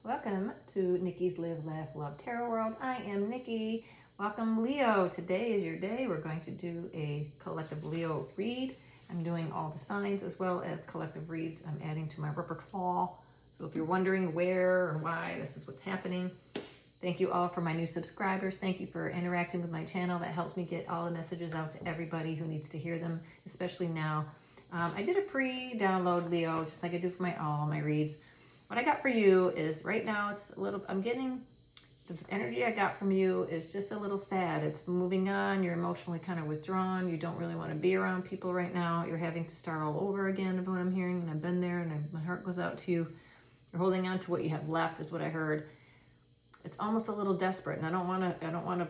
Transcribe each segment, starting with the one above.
Welcome to Nikki's Live, Laugh, Love Tarot World. I am Nikki. Welcome, Leo. Today is your day. We're going to do a collective Leo read. I'm doing all the signs as well as collective reads I'm adding to my repertoire. So if you're wondering where and why, this is what's happening. Thank you all for my new subscribers. Thank you for interacting with my channel. That helps me get all the messages out to everybody who needs to hear them, especially now. I did a pre-download Leo, just like I do for all my reads. What I got for you is right now it's a little, I'm getting, the energy I got from you is just a little sad. It's moving on. You're emotionally kind of withdrawn. You don't really want to be around people right now. You're having to start all over again of what I'm hearing. And I've been there and my heart goes out to you. You're holding on to what you have left is what I heard. It's almost a little desperate. And I don't want to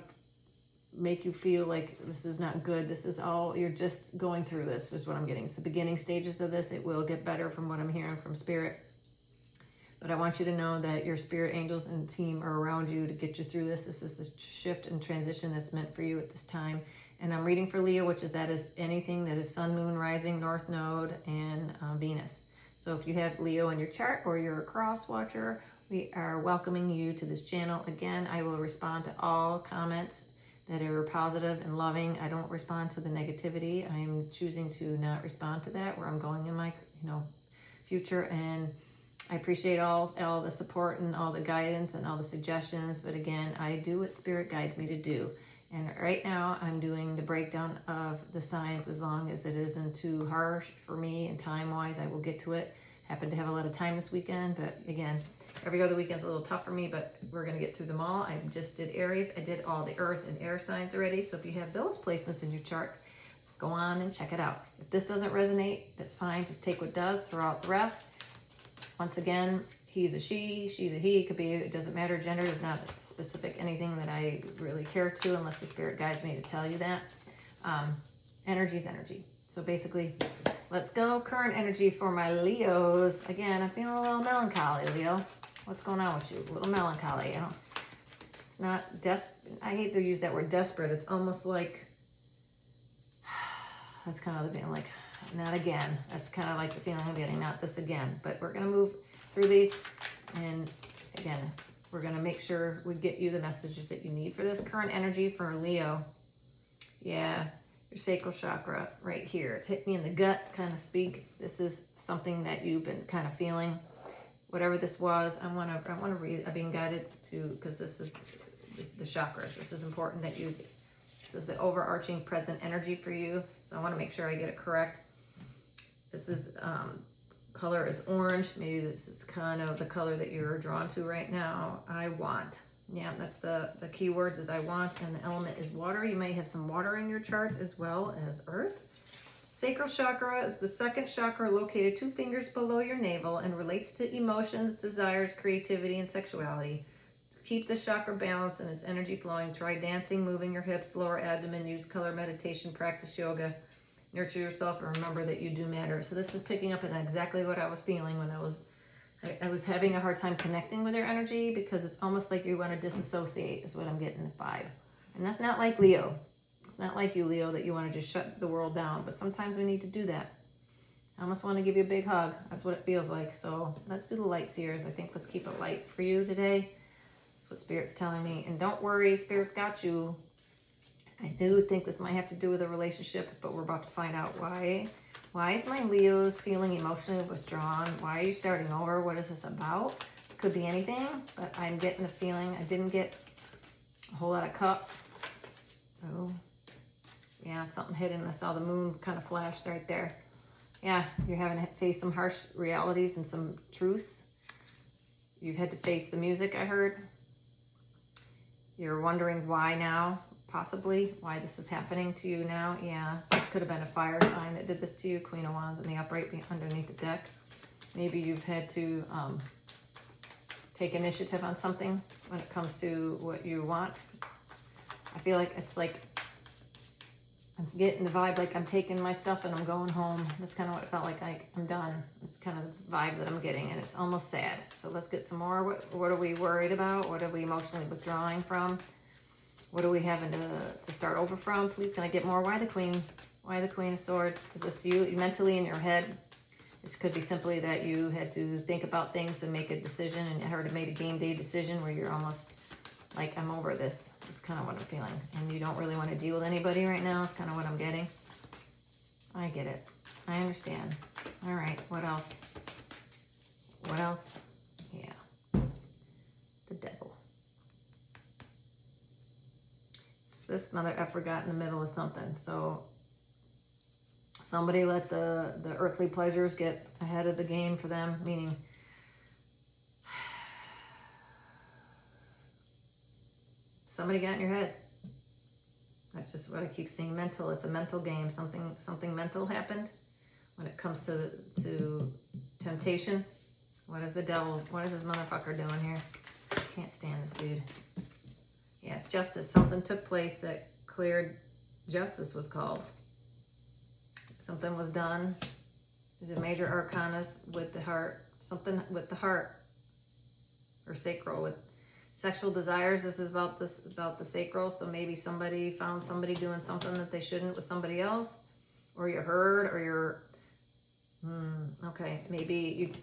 make you feel like this is not good. This is all, you're just going through this is what I'm getting. It's the beginning stages of this. It will get better from what I'm hearing from Spirit. But I want you to know that your spirit angels and team are around you to get you through this. This is the shift and transition that's meant for you at this time. And I'm reading for Leo, which is anything that is sun, moon, rising, north node, and Venus. So if you have Leo in your chart or you're a cross watcher, we are welcoming you to this channel. Again, I will respond to all comments that are positive and loving. I don't respond to the negativity. I am choosing to not respond to that, where I'm going in my future. And I appreciate all the support and all the guidance and all the suggestions. But again, I do what Spirit guides me to do. And right now I'm doing the breakdown of the signs. As long as it isn't too harsh for me and time-wise, I will get to it. Happen to have a lot of time this weekend, but again, every other weekend's a little tough for me, but we're going to get through them all. I just did Aries. I did all the earth and air signs already. So if you have those placements in your chart, go on and check it out. If this doesn't resonate, that's fine. Just take what does, throw out the rest. Once again, he's a she, she's a he. It could be, it doesn't matter. Gender is not specific anything that I really care to unless the Spirit guides me to tell you that. Energy is energy. So basically, let's go. Current energy for my Leos. Again, I'm feeling a little melancholy, Leo. What's going on with you? A little melancholy, It's not I hate to use that word desperate. It's almost like, that's kind of the feeling, like, not again. That's kind of like the feeling I'm getting, not this again. But we're going to move through these. And again, we're going to make sure we get you the messages that you need for this current energy for Leo. Yeah, your sacral chakra right here. It's hit me in the gut, kind of speak. This is something that you've been kind of feeling. Whatever this was, I want to read. I'm being guided to, because this is the chakras. This is important that this is the overarching present energy for you. So I want to make sure I get it correct. This is, color is orange. Maybe this is kind of the color that you're drawn to right now. I want. Yeah, that's the key words is I want, and the element is water. You may have some water in your chart as well as earth. Sacral chakra is the second chakra located 2 fingers below your navel and relates to emotions, desires, creativity, and sexuality. Keep the chakra balanced and its energy flowing. Try dancing, moving your hips, lower abdomen, use color meditation, practice yoga. Nurture yourself and remember that you do matter. So this is picking up on exactly what I was feeling when I was having a hard time connecting with your energy, because it's almost like you want to disassociate is what I'm getting the vibe. And that's not like Leo. It's not like you, Leo, that you want to just shut the world down. But sometimes we need to do that. I almost want to give you a big hug. That's what it feels like. So let's do the light seers. I think let's keep it light for you today. That's what Spirit's telling me. And don't worry, Spirit's got you. I do think this might have to do with a relationship, but we're about to find out why. Why is my Leo's feeling emotionally withdrawn? Why are you starting over? What is this about? Could be anything, but I'm getting the feeling I didn't get a whole lot of cups. Oh, yeah, something hidden. I saw the moon kind of flashed right there. Yeah, you're having to face some harsh realities and some truths. You've had to face the music, I heard. You're wondering why now. Possibly why this is happening to you now. Yeah, this could have been a fire sign that did this to you. Queen of Wands in the upright underneath the deck. Maybe you've had to take initiative on something when it comes to what you want. I feel like it's like I'm getting the vibe like I'm taking my stuff and I'm going home. That's kind of what it felt like. I'm done. It's kind of the vibe that I'm getting, and it's almost sad. So let's get some more. What are we worried about? What are we emotionally withdrawing from? What are we having to start over from? Please, can I get more? Why the Queen? Why the Queen of Swords? Is this you mentally in your head? This could be simply that you had to think about things and make a decision, and you heard it made a game day decision where you're almost like, I'm over this. That's kind of what I'm feeling. And you don't really want to deal with anybody right now. It's kind of what I'm getting. I get it. I understand. All right. What else? What else? Yeah. The devil. This mother effer got in the middle of something. So somebody let the earthly pleasures get ahead of the game for them, meaning somebody got in your head. That's just what I keep seeing. Mental. It's a mental game. Something mental happened when it comes to temptation. What is the devil? What is this motherfucker doing here? Can't stand this dude. Yeah, it's justice. Something took place that cleared. Justice was called. Something was done. Is it major arcanas with the heart? Something with the heart or sacral with sexual desires. This is about the sacral. So maybe somebody found somebody doing something that they shouldn't with somebody else, or you heard, or you're okay. Maybe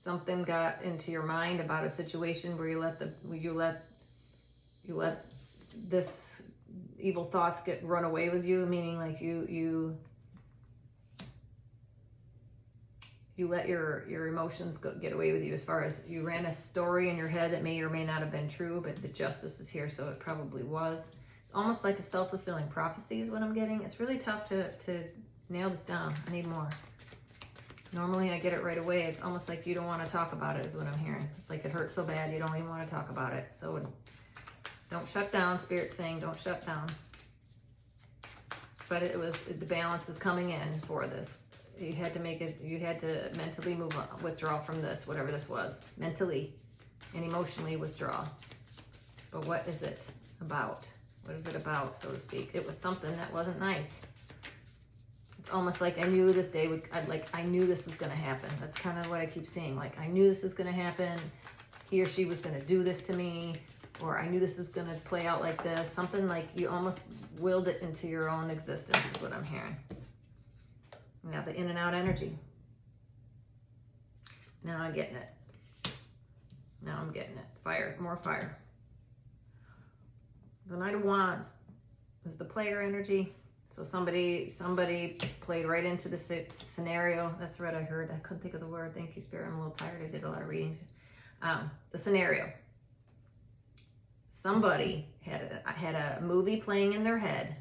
something got into your mind about a situation where you let this evil thoughts run away with you, meaning like you let your emotions get away with you, as far as you ran a story in your head that may or may not have been true, but the justice is here, so it probably was. It's almost like a self-fulfilling prophecy is what I'm getting. It's really tough to nail this down. I need more. Normally I get it right away. It's almost like you don't want to talk about it is what I'm hearing. It's like it hurts so bad you don't even want to talk about it. So don't shut down. Spirit's saying don't shut down. But the balance is coming in for this. You had to mentally move on, withdraw from this, whatever this was. Mentally and emotionally withdraw. But what is it about? What is it about, so to speak? It was something that wasn't nice. It's almost like I knew this day I knew this was going to happen. That's kind of what I keep saying. Like, I knew this was going to happen. He or she was going to do this to me. Or I knew this was going to play out like this. Something like you almost willed it into your own existence is what I'm hearing. Now the in and out energy. Now I'm getting it. Now I'm getting it. Fire. More fire. The Knight of Wands is the player energy. So somebody played right into the scenario. That's what I heard. I couldn't think of the word. Thank you, Spirit. I'm a little tired. I did a lot of readings. The scenario. Somebody had a movie playing in their head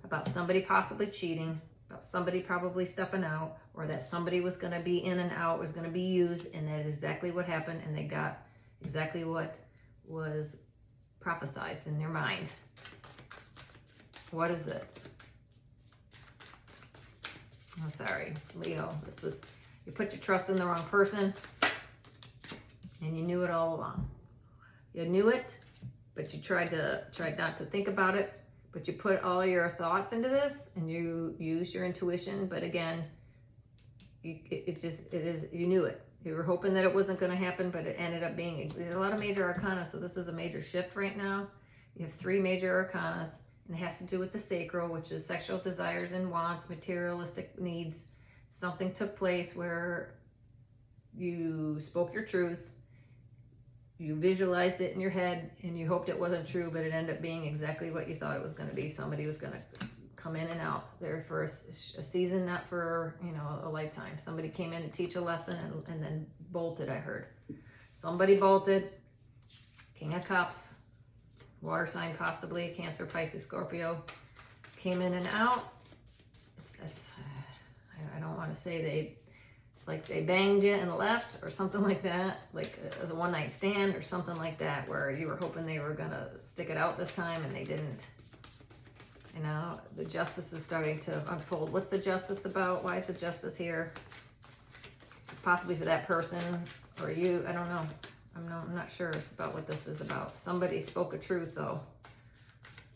about somebody possibly cheating, about somebody probably stepping out, or that somebody was going to be in and out, was going to be used, and that is exactly what happened, and they got exactly what was prophesized in their mind. What is it? I'm sorry, Leo. You put your trust in the wrong person, and you knew it all along. You knew it, but you tried not to think about it, but you put all your thoughts into this, and you used your intuition. But again, you knew it. You were hoping that it wasn't going to happen, but it ended up being. There's a lot of major arcana, so this is a major shift right now. You have 3 major arcanas. And it has to do with the sacral, which is sexual desires and wants, materialistic needs. Something took place where you spoke your truth, you visualized it in your head, and you hoped it wasn't true, but it ended up being exactly what you thought it was going to be. Somebody was going to come in and out there for a season, not for a lifetime. Somebody came in to teach a lesson and then bolted, I heard. Somebody bolted. King of Cups. Water sign, possibly Cancer, Pisces, Scorpio, came in and out. I don't want to say it's like they banged you and left or something like that, like a one night stand or something like that, where you were hoping they were going to stick it out this time and they didn't. The justice is starting to unfold. What's the justice about? Why is the justice here? It's possibly for that person or you. I don't know. I'm not sure about what this is about. Somebody spoke a truth, though.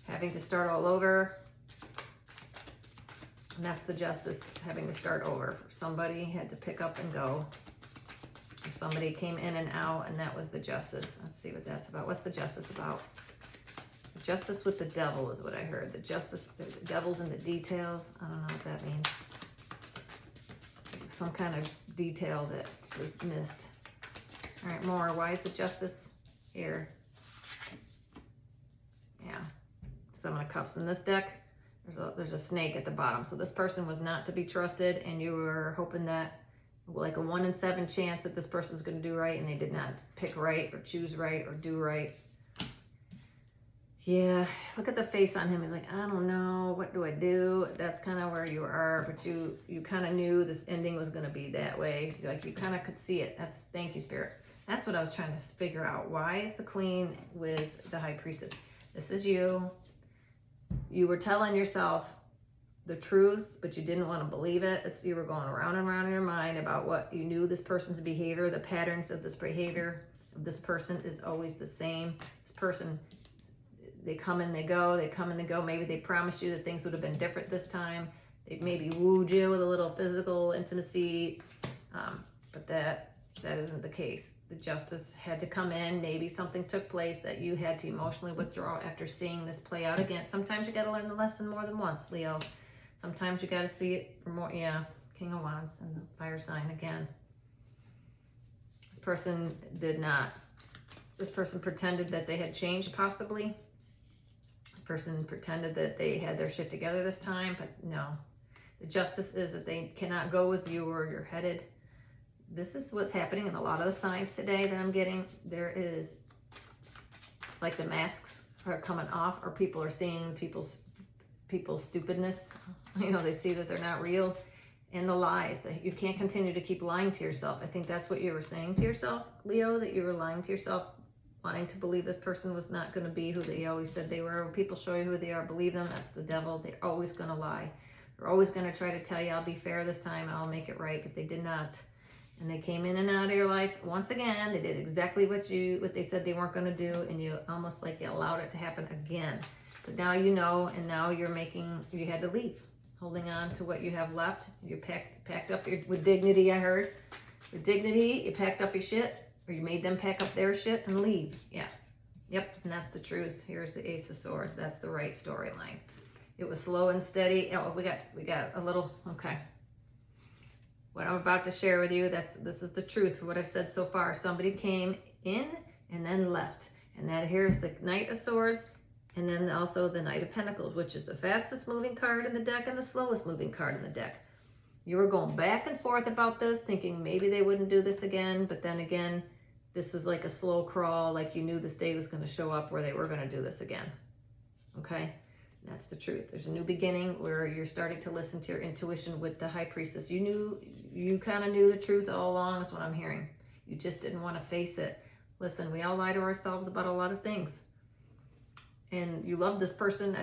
Having to start all over. And that's the justice, having to start over. Somebody had to pick up and go. Or somebody came in and out, and that was the justice. Let's see what that's about. What's the justice about? Justice with the devil is what I heard. The devil's in the details. I don't know what that means. some kind of detail that was missed. All right, more. Why is the Justice here? Yeah, Seven of Cups in this deck. There's a snake at the bottom. So this person was not to be trusted, and you were hoping that like a 1 in 7 chance that this person's going to do right, and they did not pick right or choose right or do right. Yeah, look at the face on him. He's like, I don't know, what do I do? That's kind of where you are, but you kind of knew this ending was going to be that way. Like you kind of could see it. Thank you, Spirit. That's what I was trying to figure out. Why is the Queen with the High Priestess? This is you. You were telling yourself the truth, but you didn't want to believe it. You were going around and around in your mind about what you knew this person's behavior, the patterns of this behavior of this person is always the same. This person, they come and they go, they come and they go. Maybe they promised you that things would have been different this time. They maybe wooed you with a little physical intimacy, but that isn't the case. The Justice had to come in. Maybe something took place that you had to emotionally withdraw after seeing this play out again. Sometimes you got to learn the lesson more than once, Leo. Sometimes you got to see it for more. Yeah, King of Wands and the fire sign again. This person did not. This person pretended that they had changed possibly. This person pretended that they had their shit together this time, but no. The Justice is that they cannot go with you where you're headed. This is what's happening in a lot of the signs today that I'm getting. It's like the masks are coming off, or people are seeing people's stupidness. You know, they see that they're not real, and the lies that you can't continue to keep lying to yourself. I think that's what you were saying to yourself, Leo, that you were lying to yourself, wanting to believe this person was not going to be who they always said they were. When people show you who they are, believe them. That's the devil. They're always going to lie. They're always going to try to tell you, I'll be fair this time, I'll make it right, but they did not. And they came in and out of your life once again. They did exactly what they said they weren't going to do, and you almost like you allowed it to happen again. But now you know, and now you had to leave, holding on to what you have left. You packed up with dignity, I heard. With dignity, you packed up your shit, or you made them pack up their shit and leave. Yeah. Yep, and that's the truth. Here's the Ace of Swords. That's the right storyline. It was slow and steady. Oh, we got a little, okay. What I'm about to share with you, this is the truth for what I've said so far. Somebody came in and then left. And here's the Knight of Swords, and then also the Knight of Pentacles, which is the fastest moving card in the deck and the slowest moving card in the deck. You were going back and forth about this, thinking maybe they wouldn't do this again, but then again, this was like a slow crawl, like you knew this day was going to show up where they were going to do this again. Okay? That's the truth. There's a new beginning where you're starting to listen to your intuition with the High Priestess. You kind of knew the truth all along. That's what I'm hearing. You just didn't want to face it. Listen, we all lie to ourselves about a lot of things. And you love this person.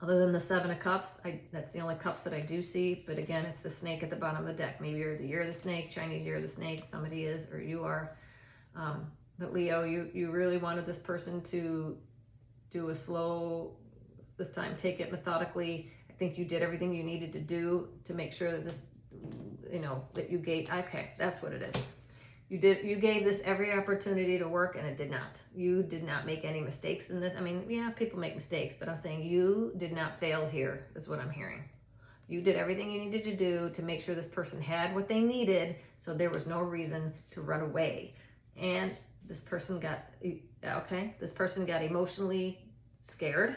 Other than the Seven of Cups, that's the only cups that I do see. But again, it's the snake at the bottom of the deck. Maybe you're the year of the snake, Chinese year of the snake. Somebody is, or you are. But Leo, you really wanted this person to do a slow, this time take it methodically. I think you did everything you needed to do to make sure that this, that you gave, okay, that's what it is. You gave this every opportunity to work, and it did not. You did not make any mistakes in this. I mean, yeah, people make mistakes, but I'm saying you did not fail here, is what I'm hearing. You did everything you needed to do to make sure this person had what they needed, so there was no reason to run away. And this person got emotionally scared.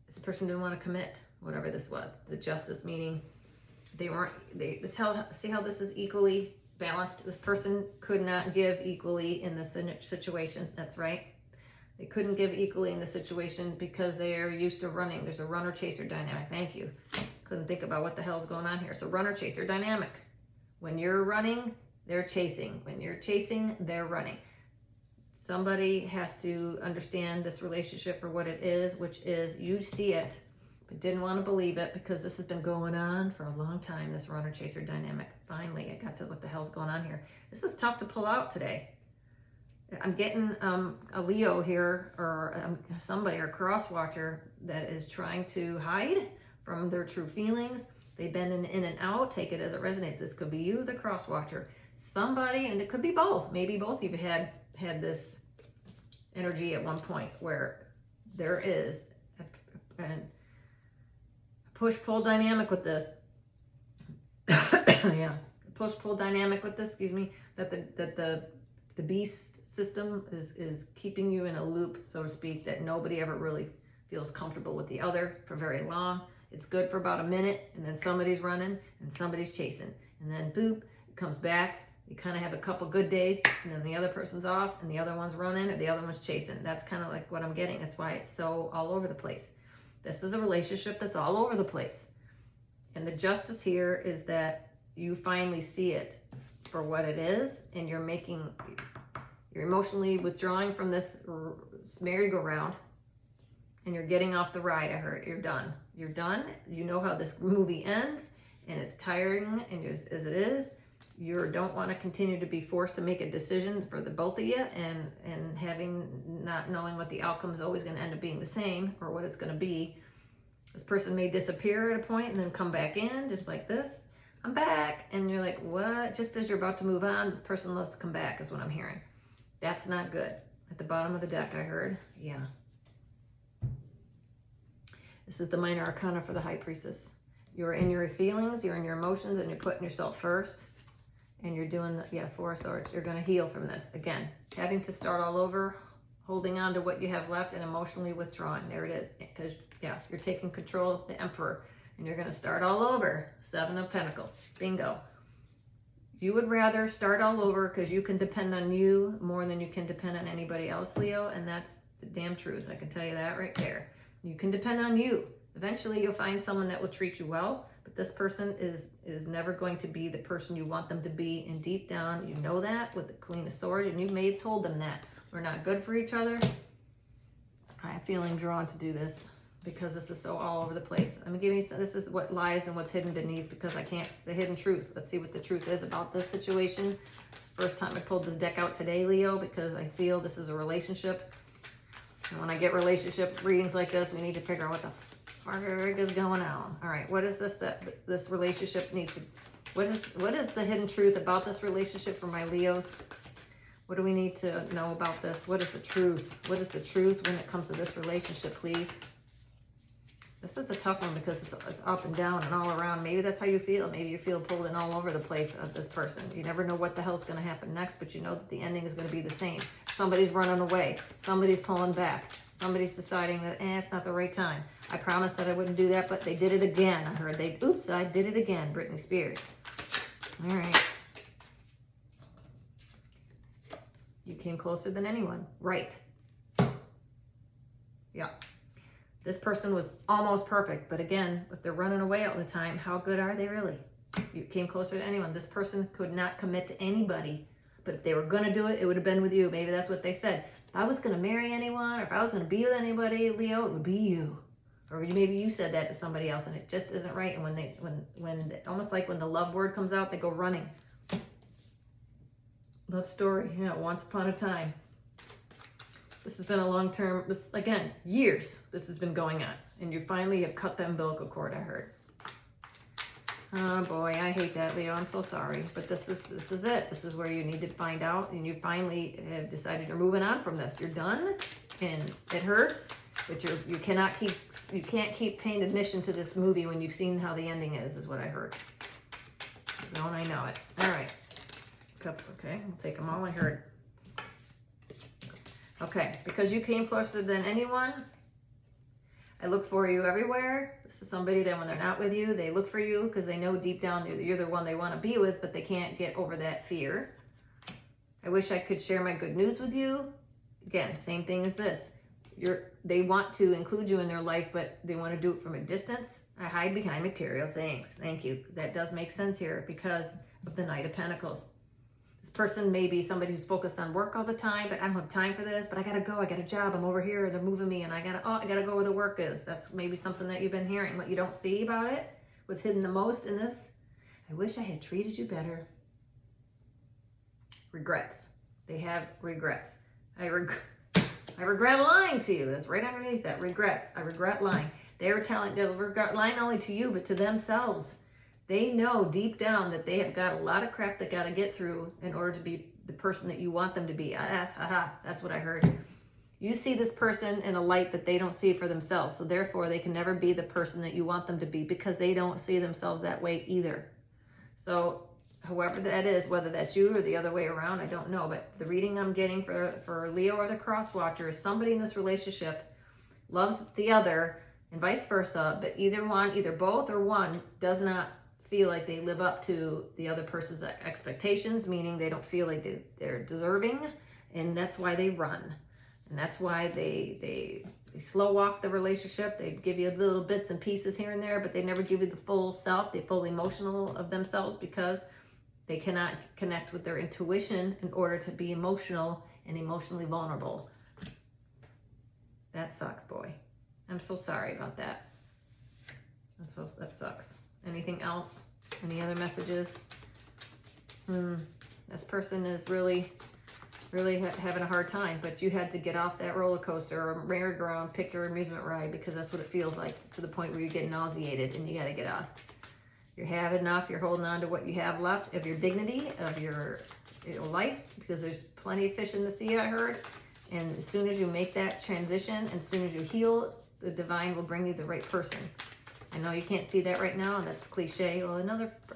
This person didn't want to commit, whatever this was. The Justice meaning see how this is equally balanced. This person could not give equally in this situation. That's right. They couldn't give equally in the situation because they're used to running. There's a runner-chaser dynamic. Thank you. Couldn't think about what the hell's going on here. So runner-chaser dynamic. When you're running, they're chasing. When you're chasing, they're running. Somebody has to understand this relationship for what it is, which is you see it, but didn't want to believe it because this has been going on for a long time, this runner-chaser dynamic. Finally, I got to what the hell's going on here. This was tough to pull out today. I'm getting a Leo here, or somebody, or cross-watcher that is trying to hide from their true feelings. They've been in and out. Take it as it resonates. This could be you, the cross-watcher. Somebody, and it could be both. Maybe both of you had this energy at one point where there is a push-pull dynamic with this. Yeah, push-pull dynamic with this, excuse me, that the beast system is keeping you in a loop, so to speak, that nobody ever really feels comfortable with the other for very long. It's good for about a minute, and then somebody's running and somebody's chasing, and then boop, it comes back. You kind of have a couple good days, and then the other person's off, and the other one's running, or the other one's chasing. That's kind of like what I'm getting. That's why it's so all over the place. This is a relationship that's all over the place. And the justice here is that you finally see it for what it is, and you're emotionally withdrawing from this merry-go-round, and you're getting off the ride. I heard you're done. You're done. You know how this movie ends, and it's tiring, and as it is, you don't want to continue to be forced to make a decision for the both of you, and not knowing what the outcome is always going to end up being the same, or what it's going to be. This person may disappear at a point and then come back in, just like this. I'm back. And you're like, what? Just as you're about to move on, this person loves to come back, is what I'm hearing. That's not good. At the bottom of the deck, I heard. Yeah. This is the minor arcana for the high priestess. You're in your feelings, you're in your emotions, and you're putting yourself first. And you're doing the, Four of Swords. You're going to heal from this. Again, having to start all over, holding on to what you have left, and emotionally withdrawing. There it is. Because, you're taking control of the Emperor. And you're going to start all over. Seven of Pentacles. Bingo. You would rather start all over because you can depend on you more than you can depend on anybody else, Leo. And that's the damn truth. I can tell you that right there. You can depend on you. Eventually, you'll find someone that will treat you well. But this person is never going to be the person you want them to be. And deep down, you know that with the Queen of Swords. And you may have told them that. We're not good for each other. I'm feeling drawn to do this because this is so all over the place. I'm giving you, this is what lies and what's hidden beneath, because I can't, the hidden truth. Let's see what the truth is about this situation. It's the first time I pulled this deck out today, Leo, because I feel this is a relationship. And when I get relationship readings like this, we need to figure out what the fuck is going on. All right, what is this that this relationship needs to, what is the hidden truth about this relationship for my Leos? What do we need to know about this? What is the truth? What is the truth when it comes to this relationship, please? This is a tough one because it's up and down and all around. Maybe that's how you feel. Maybe you feel pulled in all over the place of this person. You never know what the hell's going to happen next, but you know that the ending is going to be the same. Somebody's running away. Somebody's pulling back. Somebody's deciding that, it's not the right time. I promised that I wouldn't do that, but they did it again. I heard oops, I did it again, Britney Spears. All right. You came closer than anyone. Right. Yeah. This person was almost perfect, but again, if they're running away all the time, how good are they really? You came closer to anyone. This person could not commit to anybody, but if they were going to do it, it would have been with you. Maybe that's what they said. If I was going to marry anyone, or if I was going to be with anybody, Leo, it would be you. Or maybe you said that to somebody else, and it just isn't right. And when almost like when the love word comes out, they go running. Love story, once upon a time. This has been a long-term, again, years this has been going on. And you finally have cut the umbilical cord, I heard. Oh boy, I hate that, Leo. I'm so sorry. But this is it. This is where you need to find out. And you finally have decided you're moving on from this. You're done. And it hurts. But you can't keep paying admission to this movie when you've seen how the ending is what I heard. Don't I know it. All right. Okay, we'll take them all. I heard. Okay, because you came closer than anyone, I look for you everywhere. This is somebody that when they're not with you, they look for you because they know deep down you're the one they want to be with, but they can't get over that fear. I wish I could share my good news with you. Again, same thing as this. They want to include you in their life, but they want to do it from a distance. I hide behind material things. Thank you. That does make sense here because of the Knight of Pentacles. This person may be somebody who's focused on work all the time, but I don't have time for this, but I gotta go, I got a job, I'm over here, they're moving me, and I gotta go where the work is. That's maybe something that you've been hearing. What you don't see about it, what's hidden the most in this, I wish I had treated you better. Regrets. They have regrets. I regret lying to you. That's right underneath that, regrets. I regret lying. They'll regret lying not only to you, but to themselves. They know deep down that they have got a lot of crap they got to get through in order to be the person that you want them to be. That's what I heard. You see this person in a light that they don't see for themselves. So therefore, they can never be the person that you want them to be because they don't see themselves that way either. So whoever that is, whether that's you or the other way around, I don't know. But the reading I'm getting for Leo or the cross watcher is somebody in this relationship loves the other and vice versa. But either both or one does not feel like they live up to the other person's expectations, meaning they don't feel like they're deserving. And that's why they run. And that's why they slow walk the relationship. They give you little bits and pieces here and there, but they never give you the full self, the full emotional of themselves, because they cannot connect with their intuition in order to be emotional and emotionally vulnerable. That sucks, boy. I'm so sorry about that. That sucks. Anything else? Any other messages? This person is really having a hard time, but you had to get off that roller coaster or merry-go-round, pick your amusement ride, because that's what it feels like, to the point where you get nauseated and you got to get off. You're having enough. You're holding on to what you have left of your dignity, of your life, because there's plenty of fish in the sea, I heard. And as soon as you make that transition, as soon as you heal, the divine will bring you the right person. I know you can't see that right now. That's cliche. Well,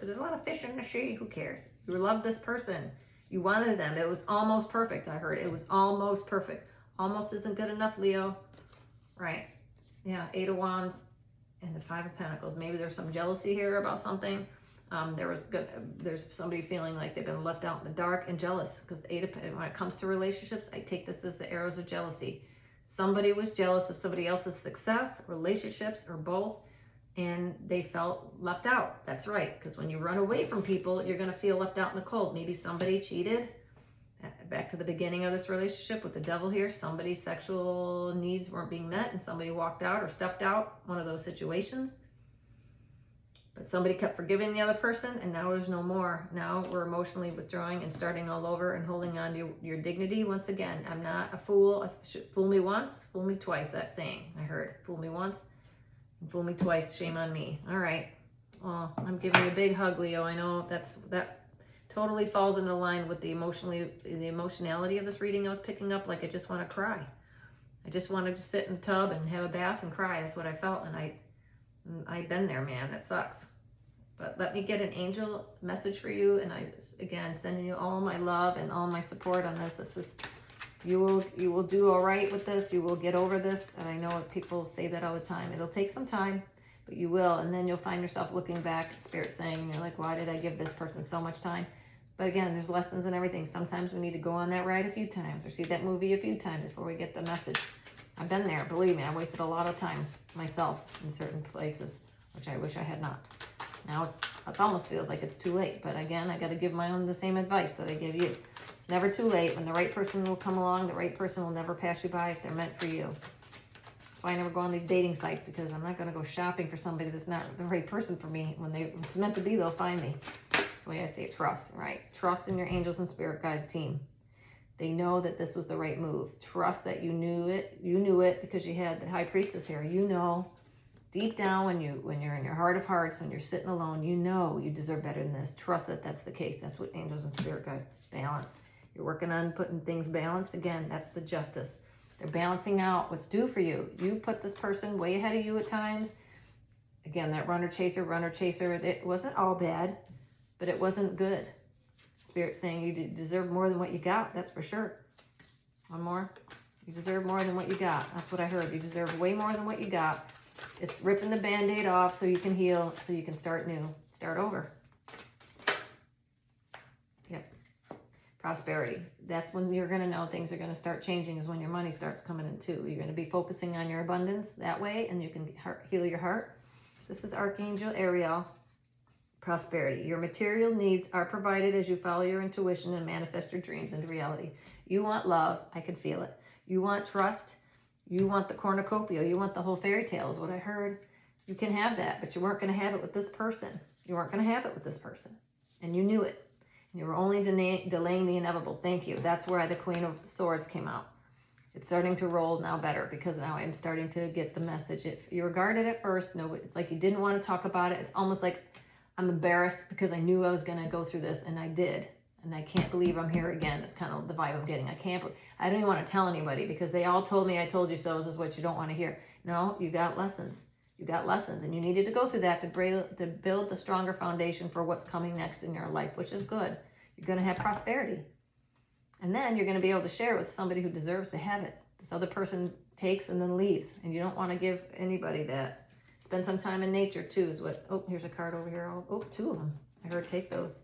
there's a lot of fish in the sea. Who cares? You love this person. You wanted them. It was almost perfect, I heard. It was almost perfect. Almost isn't good enough, Leo. Right. Yeah, 8 of Wands and the 5 of Pentacles. Maybe there's some jealousy here about something. There's somebody feeling like they've been left out in the dark and jealous, because when it comes to relationships, I take this as the arrows of jealousy. Somebody was jealous of somebody else's success, relationships, or both, and they felt left out. That's right, because when you run away from people, you're going to feel left out in the cold. Maybe somebody cheated. Back to the beginning of this relationship with the devil here, somebody's sexual needs weren't being met and somebody walked out or stepped out, one of those situations. But somebody kept forgiving the other person, and now there's no more. Now we're emotionally withdrawing and starting all over and holding on to your dignity once again. I'm not a fool. Fool me once, fool me twice, that saying I heard. Fool me once, and fool me twice, shame on me. All right. Well, I'm giving you a big hug, Leo. I know that totally falls into line with the emotionality of this reading I was picking up. Like, I just want to cry. I just wanted to sit in the tub and have a bath and cry. That's what I felt. And I've been there, man. That sucks. But let me get an angel message for you. And again, sending you all my love and all my support on this. You will do all right with this. You will get over this. And I know people say that all the time. It'll take some time, but you will. And then you'll find yourself looking back, Spirit saying, you're like, why did I give this person so much time? But again, there's lessons in everything. Sometimes we need to go on that ride a few times or see that movie a few times before we get the message. I've been there. Believe me, I wasted a lot of time myself in certain places, which I wish I had not. Now it almost feels like it's too late. But again, I got to give my own the same advice that I give you. It's never too late. When the right person will come along, the right person will never pass you by if they're meant for you. That's why I never go on these dating sites, because I'm not going to go shopping for somebody that's not the right person for me. When it's meant to be, they'll find me. That's the way I say it. Trust, right? Trust in your angels and spirit guide team. They know that this was the right move. Trust that you knew it. You knew it because you had the High Priestess here. You know, deep down when you're in your heart of hearts, when you're sitting alone, you know you deserve better than this. Trust that that's the case. That's what angels and spirit guide. Balance. You're working on putting things balanced. Again, that's the justice. They're balancing out what's due for you. You put this person way ahead of you at times. Again, that runner chaser, it wasn't all bad, but it wasn't good. Spirit saying you deserve more than what you got. That's for sure. One more. You deserve more than what you got. That's what I heard. You deserve way more than what you got. It's ripping the Band-Aid off so you can heal, so you can start new. Start over. Yep. Prosperity. That's when you're going to know things are going to start changing, is when your money starts coming in too. You're going to be focusing on your abundance that way, and you can heal your heart. This is Archangel Ariel. Prosperity. Your material needs are provided as you follow your intuition and manifest your dreams into reality. You want love. I can feel it. You want trust. You want the cornucopia. You want the whole fairy tale is what I heard. You can have that, but you weren't going to have it with this person. You weren't going to have it with this person. And you knew it. You were only delaying the inevitable. Thank you. That's where the Queen of Swords came out. It's starting to roll now better, because now I'm starting to get the message. If you were guarded at first, no, it's like you didn't want to talk about it. It's almost like I'm embarrassed because I knew I was going to go through this, and I did. And I can't believe I'm here again. It's kind of the vibe I'm getting. I don't even want to tell anybody because they all told me I told you so. This is what you don't want to hear. No, you got lessons. You got lessons, and you needed to go through that to build the stronger foundation for what's coming next in your life, which is good. You're going to have prosperity. And then you're going to be able to share it with somebody who deserves to have it. This other person takes and then leaves, and you don't want to give anybody that. Spend some time in nature too is what, oh, here's a card over here. Oh, two of them. I heard take those.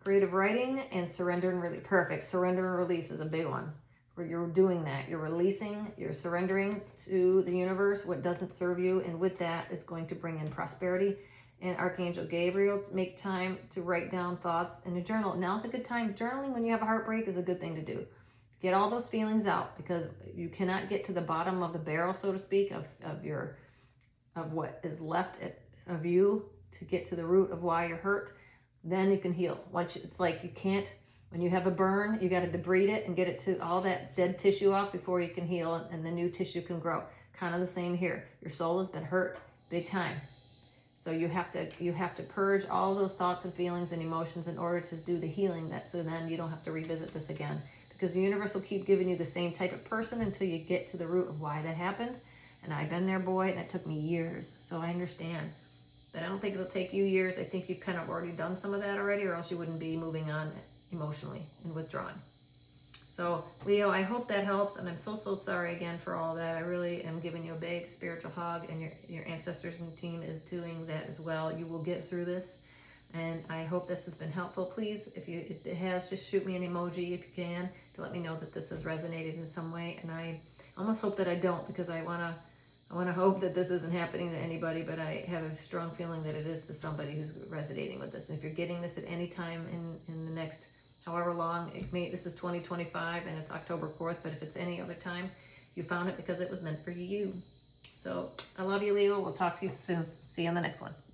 Creative writing and surrender and release. Perfect. Surrender and release is a big one. Where you're doing that. You're releasing, you're surrendering to the universe what doesn't serve you, and with that it's going to bring in prosperity. And Archangel Gabriel, make time to write down thoughts in a journal. Now's a good time. Journaling when you have a heartbreak is a good thing to do. Get all those feelings out, because you cannot get to the bottom of the barrel, so to speak, of what is left of you to get to the root of why you're hurt. Then you can heal. It's like you can't, when you have a burn, you got to debride it and get it to all that dead tissue off before you can heal, and the new tissue can grow. Kind of the same here. Your soul has been hurt big time. So you have to purge all those thoughts and feelings and emotions in order to do the healing, so then you don't have to revisit this again. Because the universe will keep giving you the same type of person until you get to the root of why that happened. And I've been there, boy, and it took me years. So I understand. But I don't think it'll take you years. I think you've kind of already done some of that already, or else you wouldn't be moving on emotionally and withdrawn. So, Leo, I hope that helps. And I'm so sorry again for all that. I really am giving you a big spiritual hug, and your ancestors and team is doing that as well. You will get through this. And I hope this has been helpful. Please, if it has, just shoot me an emoji if you can to let me know that this has resonated in some way. And I almost hope that I don't, because I want to hope that this isn't happening to anybody, but I have a strong feeling that it is to somebody who's resonating with this. And if you're getting this at any time in the next however long, this is 2025 and it's October 4th, but if it's any other time, you found it because it was meant for you. So I love you, Leo. We'll talk to you soon. See you on the next one.